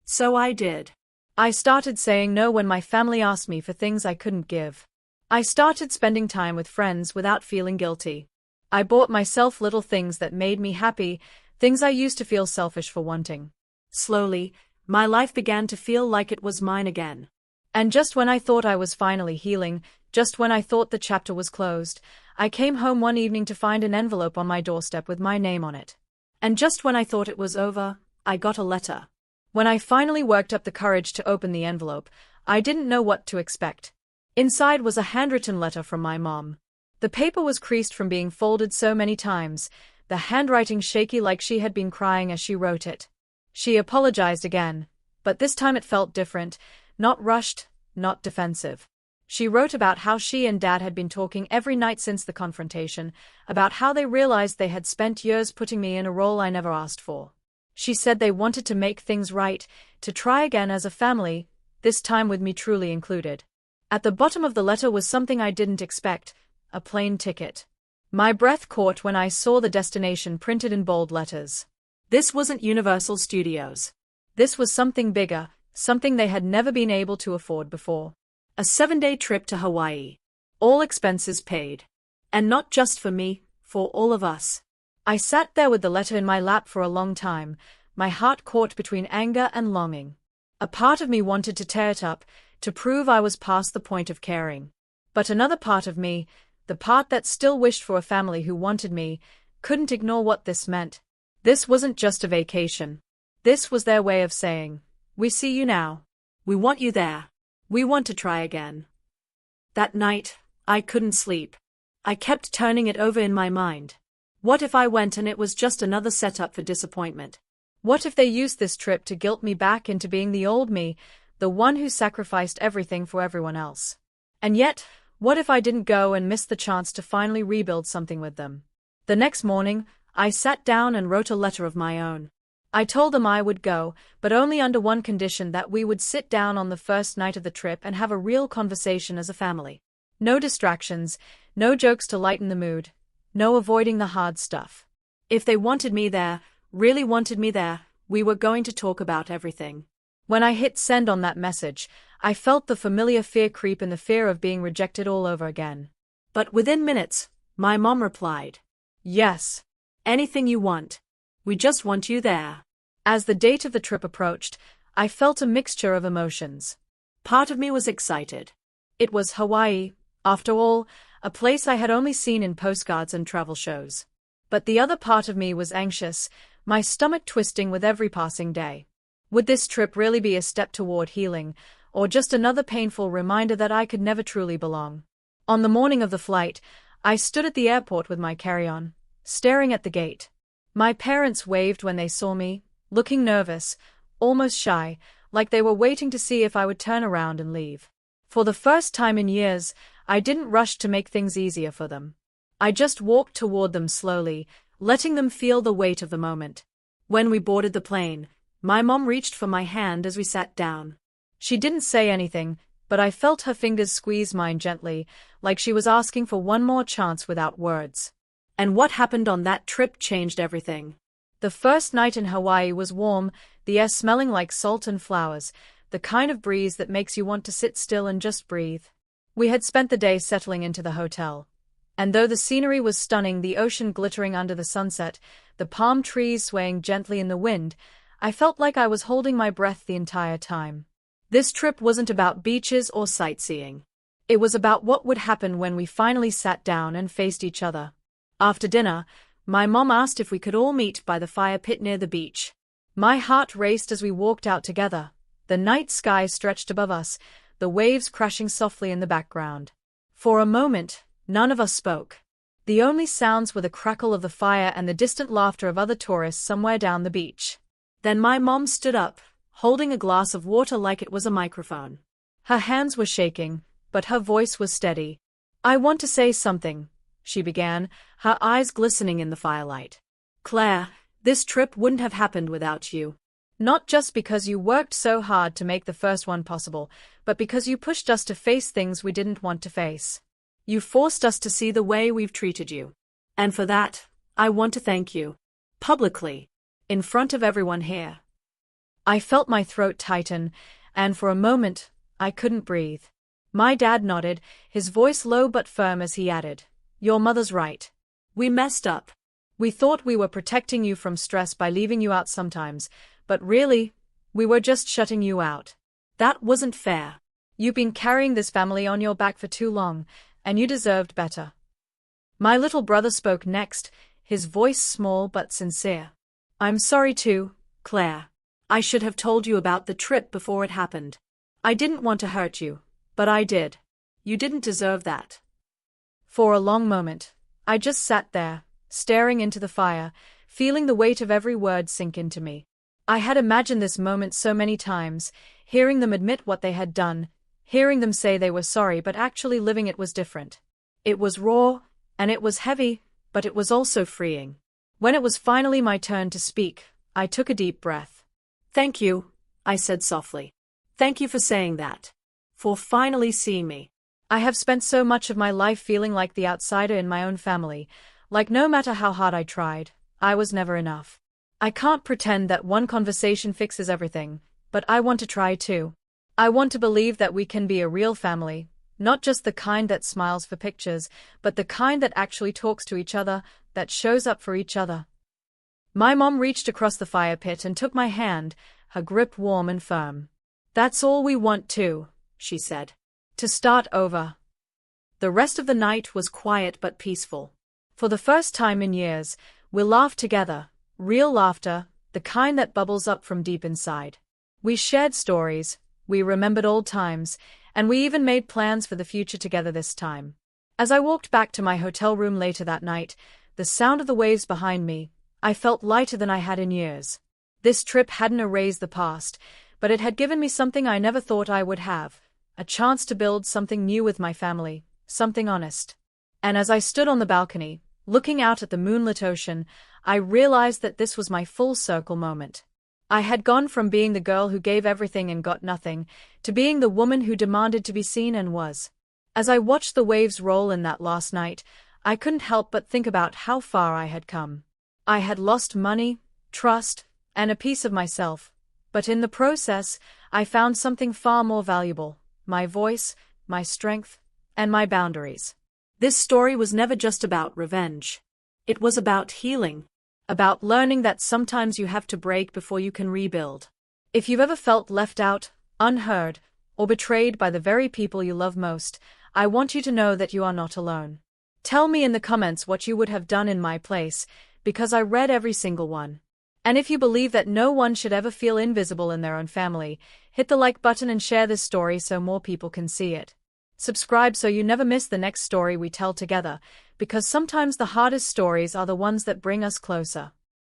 So I did. I started saying no when my family asked me for things I couldn't give. I started spending time with friends without feeling guilty. I bought myself little things that made me happy, things I used to feel selfish for wanting. Slowly, my life began to feel like it was mine again. And just when I thought I was finally healing, just when I thought the chapter was closed, I came home one evening to find an envelope on my doorstep with my name on it. And just when I thought it was over, I got a letter. When I finally worked up the courage to open the envelope, I didn't know what to expect. Inside was a handwritten letter from my mom. The paper was creased from being folded so many times, the handwriting shaky like she had been crying as she wrote it. She apologized again, but this time it felt different, not rushed, not defensive. She wrote about how she and Dad had been talking every night since the confrontation, about how they realized they had spent years putting me in a role I never asked for. She said they wanted to make things right, to try again as a family, this time with me truly included. At the bottom of the letter was something I didn't expect, a plane ticket. My breath caught when I saw the destination printed in bold letters. This wasn't Universal Studios. This was something bigger, something they had never been able to afford before. A 7-day trip to Hawaii. All expenses paid. And not just for me, for all of us. I sat there with the letter in my lap for a long time, my heart caught between anger and longing. A part of me wanted to tear it up, to prove I was past the point of caring. But another part of me, the part that still wished for a family who wanted me, couldn't ignore what this meant. This wasn't just a vacation. This was their way of saying, we see you now. We want you there. We want to try again. That night, I couldn't sleep. I kept turning it over in my mind. What if I went and it was just another setup for disappointment? What if they used this trip to guilt me back into being the old me, the one who sacrificed everything for everyone else? And yet, what if I didn't go and missed the chance to finally rebuild something with them? The next morning, I sat down and wrote a letter of my own. I told them I would go, but only under one condition: that we would sit down on the first night of the trip and have a real conversation as a family. No distractions, no jokes to lighten the mood, no avoiding the hard stuff. If they wanted me there, really wanted me there, we were going to talk about everything. When I hit send on that message, I felt the familiar fear creep in, the fear of being rejected all over again. But within minutes, my mom replied, yes. Anything you want. We just want you there. As the date of the trip approached, I felt a mixture of emotions. Part of me was excited. It was Hawaii, after all, a place I had only seen in postcards and travel shows. But the other part of me was anxious, my stomach twisting with every passing day. Would this trip really be a step toward healing, or just another painful reminder that I could never truly belong? On the morning of the flight, I stood at the airport with my carry-on, staring at the gate. My parents waved when they saw me, looking nervous, almost shy, like they were waiting to see if I would turn around and leave. For the first time in years, I didn't rush to make things easier for them. I just walked toward them slowly, letting them feel the weight of the moment. When we boarded the plane, my mom reached for my hand as we sat down. She didn't say anything, but I felt her fingers squeeze mine gently, like she was asking for one more chance without words. And what happened on that trip changed everything. The first night in Hawaii was warm, the air smelling like salt and flowers, the kind of breeze that makes you want to sit still and just breathe. We had spent the day settling into the hotel. And though the scenery was stunning, the ocean glittering under the sunset, the palm trees swaying gently in the wind, I felt like I was holding my breath the entire time. This trip wasn't about beaches or sightseeing. It was about what would happen when we finally sat down and faced each other. After dinner, My mom asked if we could all meet by the fire pit near the beach. My heart raced as we walked out together. The night sky stretched above us, the waves crashing softly in the background. For a moment, none of us spoke. The only sounds were the crackle of the fire and the distant laughter of other tourists somewhere down the beach. Then my mom stood up, holding a glass of water like it was a microphone. Her hands were shaking, but her voice was steady. "I want to say something," she began, her eyes glistening in the firelight. "Claire, this trip wouldn't have happened without you. Not just because you worked so hard to make the first one possible, but because you pushed us to face things we didn't want to face. You forced us to see the way we've treated you. And for that, I want to thank you. Publicly. In front of everyone here." I felt my throat tighten, and for a moment, I couldn't breathe. My dad nodded, his voice low but firm as he added, "Your mother's right. We messed up. We thought we were protecting you from stress by leaving you out sometimes, but really, we were just shutting you out. That wasn't fair. You've been carrying this family on your back for too long, and you deserved better." My little brother spoke next, his voice small but sincere. "I'm sorry too, Claire. I should have told you about the trip before it happened. I didn't want to hurt you, but I did. You didn't deserve that." For a long moment, I just sat there, staring into the fire, feeling the weight of every word sink into me. I had imagined this moment so many times, hearing them admit what they had done, hearing them say they were sorry, but actually living it was different. It was raw, and it was heavy, but it was also freeing. When it was finally my turn to speak, I took a deep breath. "Thank you," I said softly. "Thank you for saying that. For finally seeing me. I have spent so much of my life feeling like the outsider in my own family, like no matter how hard I tried, I was never enough. I can't pretend that one conversation fixes everything, but I want to try too. I want to believe that we can be a real family, not just the kind that smiles for pictures, but the kind that actually talks to each other, that shows up for each other." My mom reached across the fire pit and took my hand, her grip warm and firm. "That's all we want too," she said. "To start over." The rest of the night was quiet but peaceful. For the first time in years, we laughed together, real laughter, the kind that bubbles up from deep inside. We shared stories, we remembered old times, and we even made plans for the future together this time. As I walked back to my hotel room later that night, the sound of the waves behind me, I felt lighter than I had in years. This trip hadn't erased the past, but it had given me something I never thought I would have, a chance to build something new with my family, something honest. And as I stood on the balcony, looking out at the moonlit ocean, I realized that this was my full circle moment. I had gone from being the girl who gave everything and got nothing, to being the woman who demanded to be seen and was. As I watched the waves roll in that last night, I couldn't help but think about how far I had come. I had lost money, trust, and a piece of myself, but in the process, I found something far more valuable: my voice, my strength, and my boundaries. This story was never just about revenge. It was about healing, about learning that sometimes you have to break before you can rebuild. If you've ever felt left out, unheard, or betrayed by the very people you love most, I want you to know that you are not alone. Tell me in the comments what you would have done in my place, because I read every single one. And if you believe that no one should ever feel invisible in their own family, hit the like button and share this story so more people can see it. Subscribe so you never miss the next story we tell together, because sometimes the hardest stories are the ones that bring us closer.